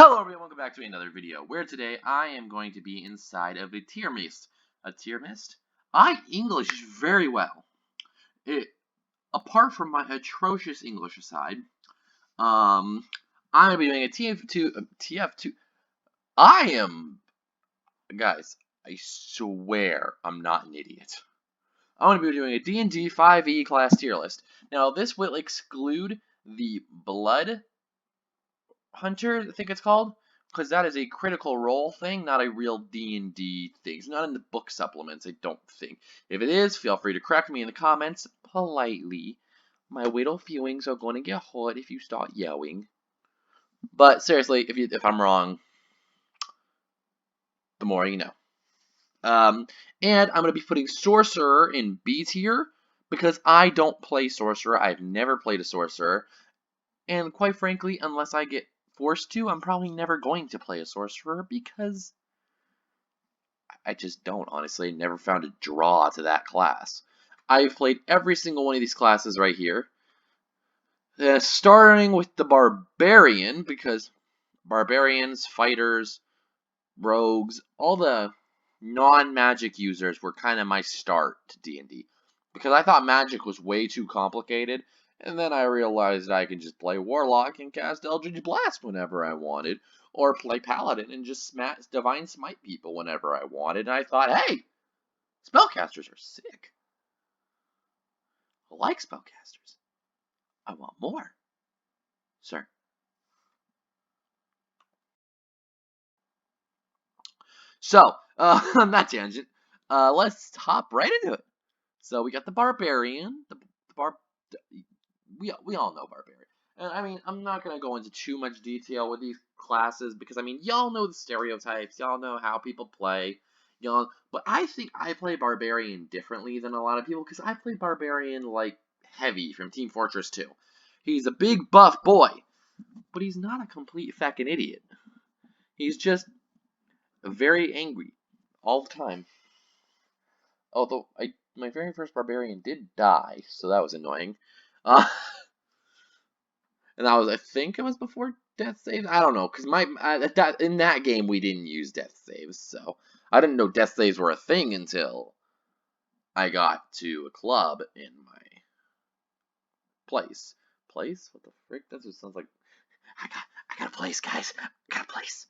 Hello everyone, welcome back to another video, where today I am going to be inside of a tier mist. A tier mist? I English very well. Apart from my atrocious English aside, I'm going to be doing a TF2. Guys, I swear I'm not an idiot. I'm going to be doing a D&D 5e class tier list. Now, this will exclude the Blood Hunter, I think it's called, because that is a critical role thing, not a real D&D thing. It's not in the book supplements, I don't think. If it is, feel free to correct me in the comments politely. My little feelings are going to get hurt if you start yelling. But seriously, if I'm wrong, the more you know. And I'm going to be putting Sorcerer in B tier, because I don't play Sorcerer. I've never played a Sorcerer. And quite frankly, unless I get forced to, I'm probably never going to play a Sorcerer because I just don't, honestly. Never found a draw to that class. I've played every single one of these classes right here. Starting with the Barbarian, because Barbarians, Fighters, Rogues, all the non-magic users were kind of my start to D&D. Because I thought magic was way too complicated, and then I realized I could just play Warlock and cast Eldritch Blast whenever I wanted, or play Paladin and just Divine Smite people whenever I wanted, and I thought, hey, spellcasters are sick. I like spellcasters. I want more. Sir. So, on that tangent, let's hop right into it. So we got the Barbarian, we all know Barbarian. And I mean, I'm not going to go into too much detail with these classes because I mean, y'all know the stereotypes, y'all know how people play, but I think I play Barbarian differently than a lot of people because I play Barbarian like Heavy from Team Fortress 2. He's a big buff boy, but he's not a complete fucking idiot. He's just very angry all the time. Although my very first Barbarian did die, so that was annoying. And that was, I think it was before death saves. I don't know, because in that game we didn't use death saves, so I didn't know death saves were a thing until I got to a club in my place. Place? What the frick? That just sounds like I got a place, guys. I got a place.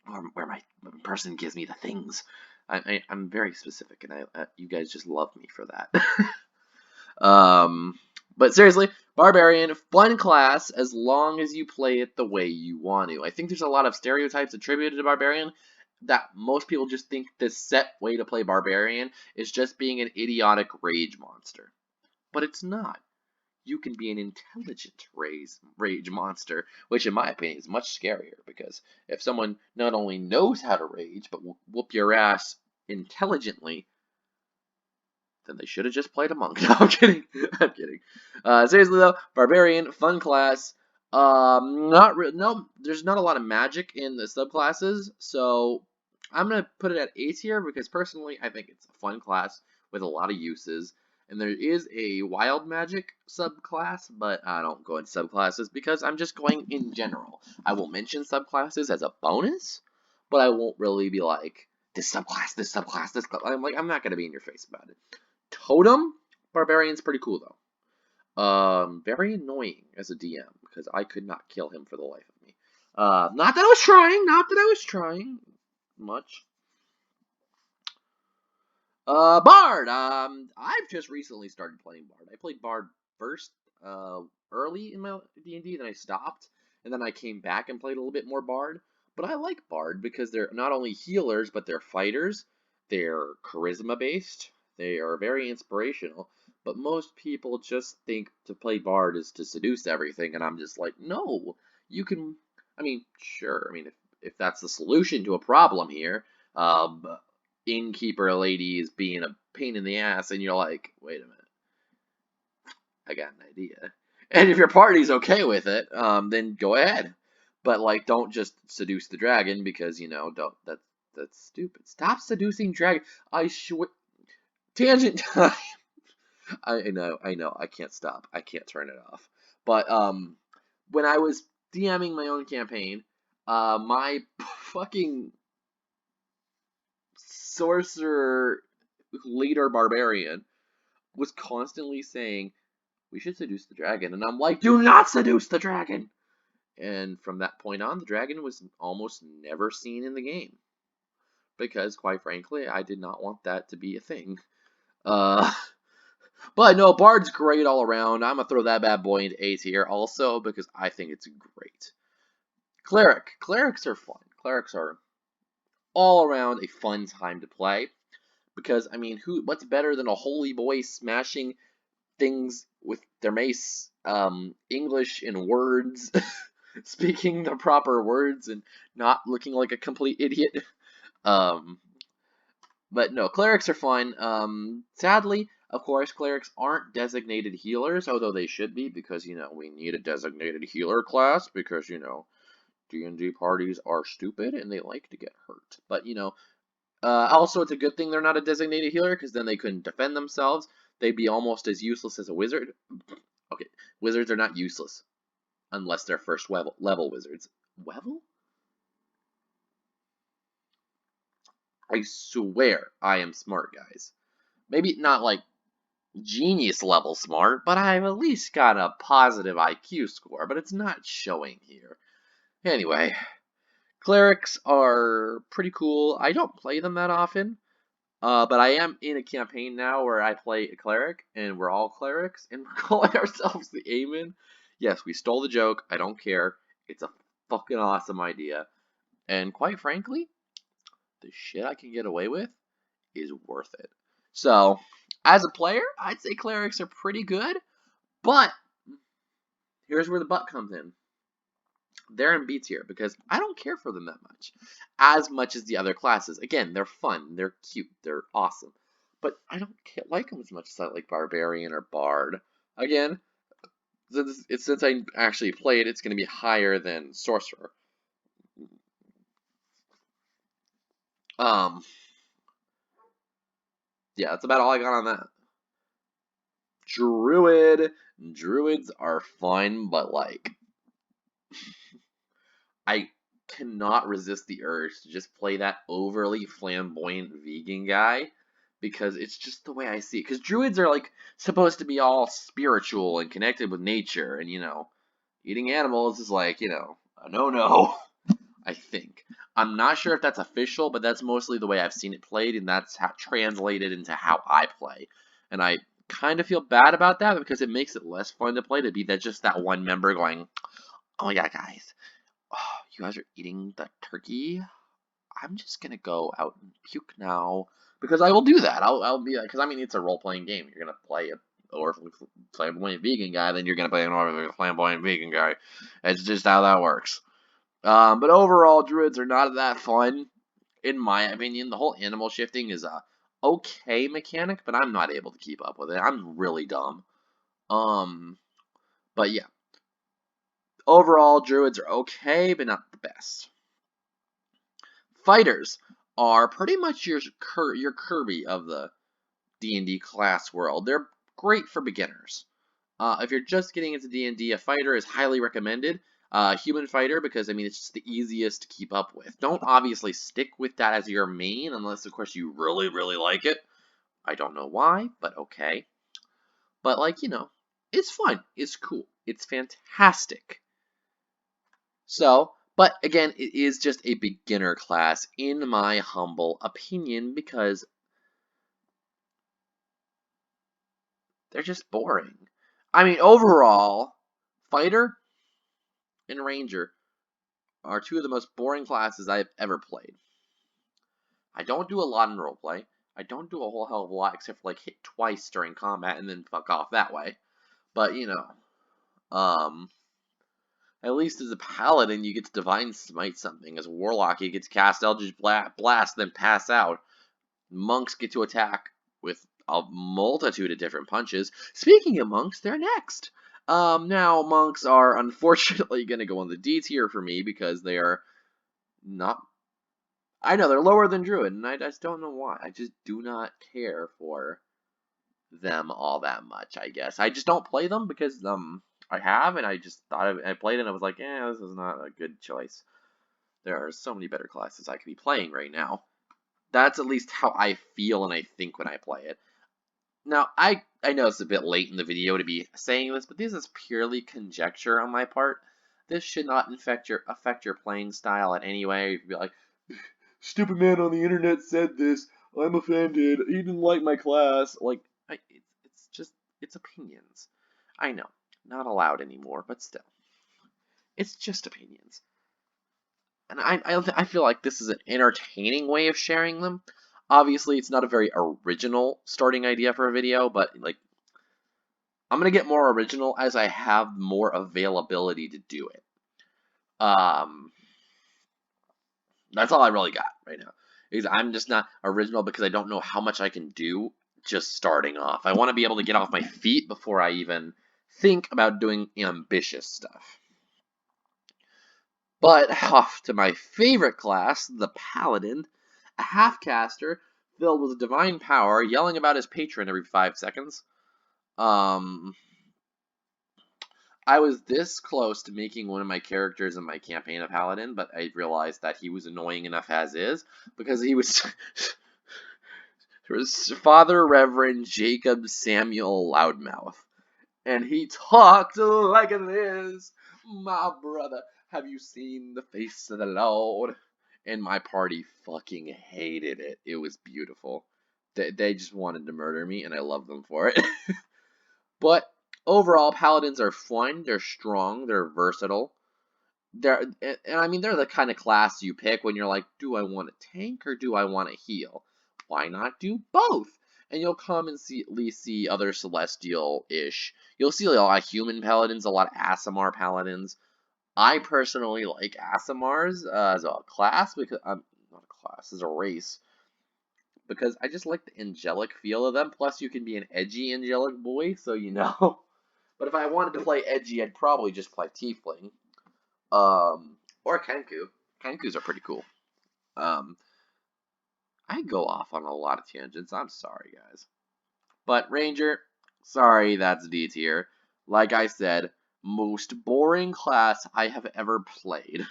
Or where my person gives me the things. I'm very specific, and you guys just love me for that. But seriously, Barbarian, fun class as long as you play it the way you want to. I think there's a lot of stereotypes attributed to Barbarian that most people just think the set way to play Barbarian is just being an idiotic rage monster. But it's not. You can be an intelligent rage monster, which in my opinion is much scarier, because if someone not only knows how to rage, but will whoop your ass intelligently, then they should have just played a monk. No, I'm kidding. I'm kidding. Seriously though, Barbarian, fun class. No, there's not a lot of magic in the subclasses, so I'm gonna put it at A tier because personally I think it's a fun class with a lot of uses. And there is a wild magic subclass, but I don't go into subclasses because I'm just going in general. I will mention subclasses as a bonus, but I won't really be like, this subclass, this subclass, this class. I'm not going to be in your face about it. Totem, Barbarian's pretty cool though. Very annoying as a DM because I could not kill him for the life of me. Not that I was trying much. Bard. I've just recently started playing Bard. I played Bard first, early in my D&D, then I stopped, and then I came back and played a little bit more Bard. But I like Bard because they're not only healers, but they're fighters. They're charisma based. They are very inspirational. But most people just think to play Bard is to seduce everything, and I'm just like, no, you can. I mean, sure. I mean, if that's the solution to a problem here, innkeeper lady is being a pain in the ass, and you're like, wait a minute, I got an idea. And if your party's okay with it, then go ahead. But like, don't just seduce the dragon because that's stupid. Stop seducing dragon. Tangent time. I know, I can't stop. I can't turn it off. But when I was DMing my own campaign, My fucking sorcerer leader barbarian was constantly saying, we should seduce the dragon. And I'm like, do not seduce the dragon! And from that point on, the dragon was almost never seen in the game. Because, quite frankly, I did not want that to be a thing. But no, Bard's great all around. I'm going to throw that bad boy into A tier also because I think it's great. Cleric. Clerics are fun. Clerics are all around a fun time to play. Because, I mean, what's better than a holy boy smashing things with their mace, English in words, speaking the proper words and not looking like a complete idiot. But no, clerics are fun. Sadly, of course, clerics aren't designated healers, although they should be, because, we need a designated healer class, because, D&D parties are stupid and they like to get hurt. But, also it's a good thing they're not a designated healer, because then they couldn't defend themselves. They'd be almost as useless as a wizard. Okay, wizards are not useless, unless they're first level wizards. Level? I swear I am smart, guys. Maybe not like genius level smart, but I've at least got a positive IQ score, but it's not showing here. Anyway, clerics are pretty cool. I don't play them that often, but I am in a campaign now where I play a cleric, and we're all clerics, and we're calling ourselves the Amen. Yes, we stole the joke. I don't care. It's a fucking awesome idea. And quite frankly, the shit I can get away with is worth it. So, as a player, I'd say clerics are pretty good, but here's where the but comes in. They're in B tier because I don't care for them that much as the other classes. Again, they're fun, they're cute, they're awesome, but I don't like them as much as I like Barbarian or Bard. Again, since I actually played, it's going to be higher than Sorcerer. Yeah, that's about all I got on that. Druid. Druids are fun, but like, I cannot resist the urge to just play that overly flamboyant vegan guy because it's just the way I see it. Because druids are like supposed to be all spiritual and connected with nature, and eating animals is like a no. I think I'm not sure if that's official, but that's mostly the way I've seen it played, and that's how translated into how I play. And I kind of feel bad about that because it makes it less fun to play to be just that one member going, "Oh yeah, guys, oh, you guys are eating the turkey. I'm just gonna go out and puke now." Because I will do that. I'll be like, because I mean, it's a role playing game. You're gonna play a flamboyant vegan guy, then you're gonna play a flamboyant vegan guy. It's just how that works. But overall, druids are not that fun, in my opinion. The whole animal shifting is a okay mechanic, but I'm not able to keep up with it. I'm really dumb. But yeah. Overall, druids are okay, but not the best. Fighters are pretty much your Kirby of the D&D class world. They're great for beginners. If you're just getting into D&D, a fighter is highly recommended. Human fighter, because I mean it's just the easiest to keep up with. Don't obviously stick with that as your main, unless of course you really, really like it. I don't know why, but okay. But like, it's fun. It's cool. It's fantastic. So, but again, it is just a beginner class, in my humble opinion, because they're just boring. I mean, overall, Fighter and Ranger are two of the most boring classes I've ever played. I don't do a lot in roleplay. I don't do a whole hell of a lot except for like hit twice during combat and then fuck off that way. But at least as a paladin, you get to divine smite something. As a warlock, you get to cast Eldritch Blast, then pass out. Monks get to attack with a multitude of different punches. Speaking of monks, they're next. Now monks are unfortunately going to go on the D tier for me because they are not. I know they're lower than druid, and I just don't know why. I just do not care for them all that much. I guess I just don't play them because I have, and I just thought I played it and I was like, this is not a good choice. There are so many better classes I could be playing right now. That's at least how I feel and I think when I play it. Now, I know it's a bit late in the video to be saying this, but this is purely conjecture on my part. This should not affect your playing style in any way. You could be like, stupid man on the internet said this. I'm offended. He didn't like my class. Like, it's just, it's opinions. I know, not allowed anymore, but still, it's just opinions. And I feel like this is an entertaining way of sharing them. Obviously, it's not a very original starting idea for a video, but like, I'm gonna get more original as I have more availability to do it. That's all I really got right now. Is I'm just not original because I don't know how much I can do just starting off. I want to be able to get off my feet before I even think about doing ambitious stuff. But off to my favorite class, the Paladin, a half-caster filled with divine power, yelling about his patron every 5 seconds. I was this close to making one of my characters in my campaign a Paladin, but I realized that he was annoying enough as is, because he was Father Reverend Jacob Samuel Loudmouth. And he talked like this. My brother, have you seen the face of the Lord? And my party fucking hated it. It was beautiful. They just wanted to murder me, and I love them for it. But overall, paladins are fun. They're strong. They're versatile. And I mean, they're the kind of class you pick when you're like, do I want to tank or do I want to heal? Why not do both? And you'll come and at least see other celestial-ish. You'll see a lot of human paladins, a lot of Aasimar paladins. I personally like Aasimars as a class, because I'm not a class, as a race, because I just like the angelic feel of them. Plus, you can be an edgy angelic boy, so you know. But if I wanted to play edgy, I'd probably just play Tiefling. Or Kenku. Kenkus are pretty cool. I go off on a lot of tangents. I'm sorry, guys. But Ranger, sorry, that's D tier. Like I said, most boring class I have ever played.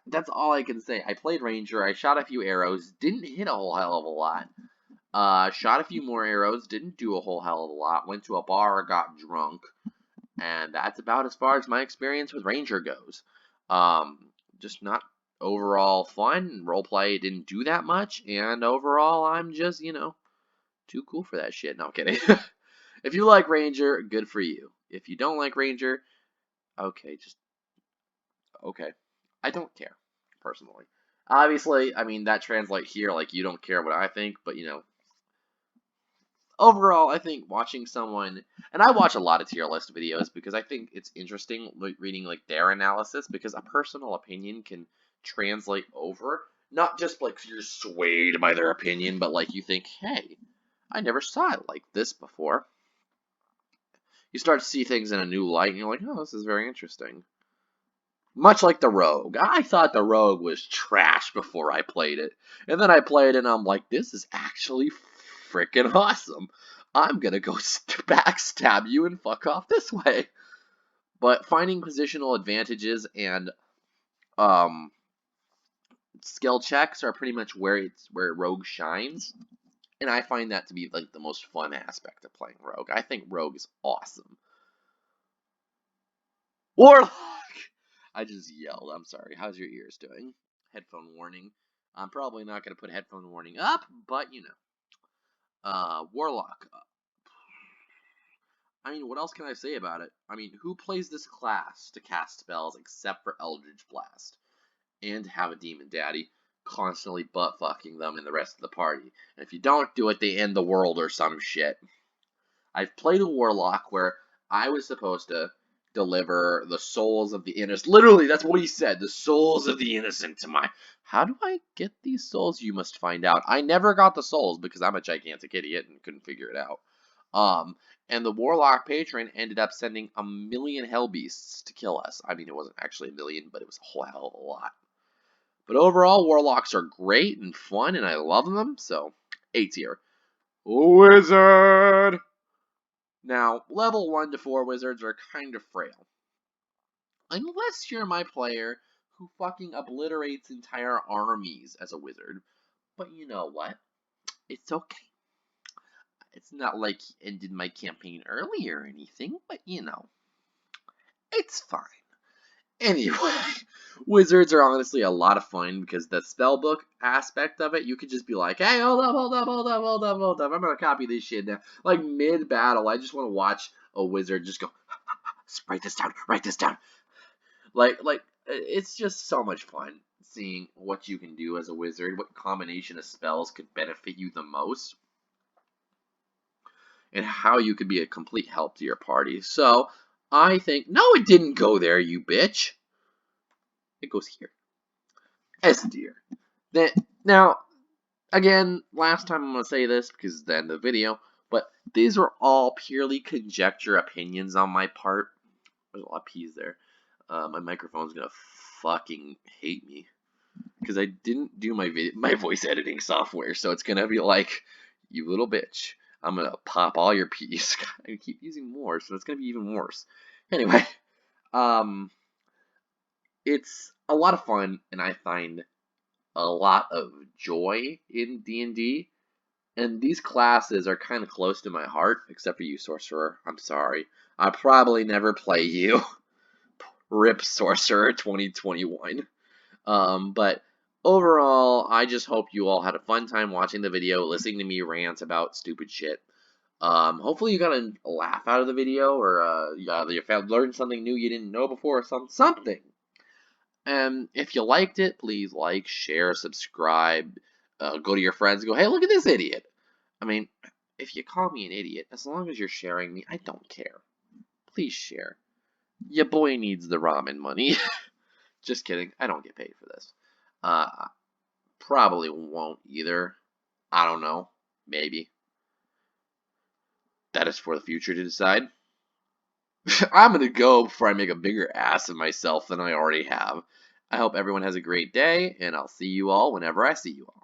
That's all I can say. I played Ranger. I shot a few arrows. Didn't hit a whole hell of a lot. Shot a few more arrows. Didn't do a whole hell of a lot. Went to a bar, got drunk. And that's about as far as my experience with Ranger goes. Just not overall fun. Roleplay didn't do that much. And overall, I'm just, too cool for that shit. No, I'm kidding. If you like Ranger, good for you. If you don't like Ranger, okay, okay. I don't care, personally. Obviously, I mean, that translates here, like, you don't care what I think, but, overall, I think watching someone, and I watch a lot of tier list videos because I think it's interesting reading, like, their analysis, because a personal opinion can translate over, not just, like, you're swayed by their opinion, but, like, you think, hey, I never saw it like this before. You start to see things in a new light, and you're like, oh, this is very interesting. Much like the Rogue. I thought the Rogue was trash before I played it. And then I played it, and I'm like, this is actually freaking awesome. I'm gonna go backstab you and fuck off this way. But finding positional advantages and skill checks are pretty much where Rogue shines. And I find that to be like the most fun aspect of playing Rogue. I think Rogue is awesome. Warlock! I just yelled. I'm sorry. How's your ears doing? Headphone warning. I'm probably not going to put headphone warning up, but Warlock. I mean, what else can I say about it? I mean, who plays this class to cast spells except for Eldritch Blast? And have a Demon Daddy constantly butt-fucking them and the rest of the party. And if you don't do it, they end the world or some shit. I've played a Warlock where I was supposed to deliver the souls of the innocent. Literally, that's what he said. The souls of the innocent to my... How do I get these souls? You must find out. I never got the souls because I'm a gigantic idiot and couldn't figure it out. And the Warlock patron ended up sending 1,000,000 hell beasts to kill us. I mean, it wasn't actually 1,000,000, but it was a whole hell of a lot. But overall, Warlocks are great and fun, and I love them, so A tier. Wizard! Now, level 1 to 4 wizards are kind of frail. Unless you're my player who fucking obliterates entire armies as a wizard. But you know what? It's okay. It's not like he ended my campaign early or anything, but you know, it's fine. Anyway, wizards are honestly a lot of fun because the spellbook aspect of it, you could just be like, hey, hold up, hold up, hold up, hold up, hold up. I'm gonna copy this shit now. Like mid battle, I just want to watch a wizard just go, write this down, write this down. Like it's just so much fun seeing what you can do as a wizard, what combination of spells could benefit you the most, and how you could be a complete help to your party. So I think, no, it didn't go there, you bitch. It goes here. S tier. Now, again, last time I'm going to say this because it's the end of the video, but these are all purely conjecture opinions on my part. There's a lot of P's there. My microphone's going to fucking hate me because I didn't do my voice editing software, so it's going to be like, you little bitch. I'm going to pop all your P's. I keep using more, so it's going to be even worse. Anyway, it's a lot of fun, and I find a lot of joy in D&D, and these classes are kind of close to my heart, except for you, Sorcerer. I'm sorry. I'll probably never play you. RIP Sorcerer 2021. But overall, I just hope you all had a fun time watching the video, listening to me rant about stupid shit. Hopefully you got a laugh out of the video, or you learned something new you didn't know before, or something. And if you liked it, please like, share, subscribe, go to your friends and go, hey, look at this idiot. I mean, if you call me an idiot, as long as you're sharing me, I don't care. Please share. Your boy needs the ramen money. Just kidding. I don't get paid for this. Probably won't either. I don't know. Maybe. That is for the future to decide. I'm going to go before I make a bigger ass of myself than I already have. I hope everyone has a great day, and I'll see you all whenever I see you all.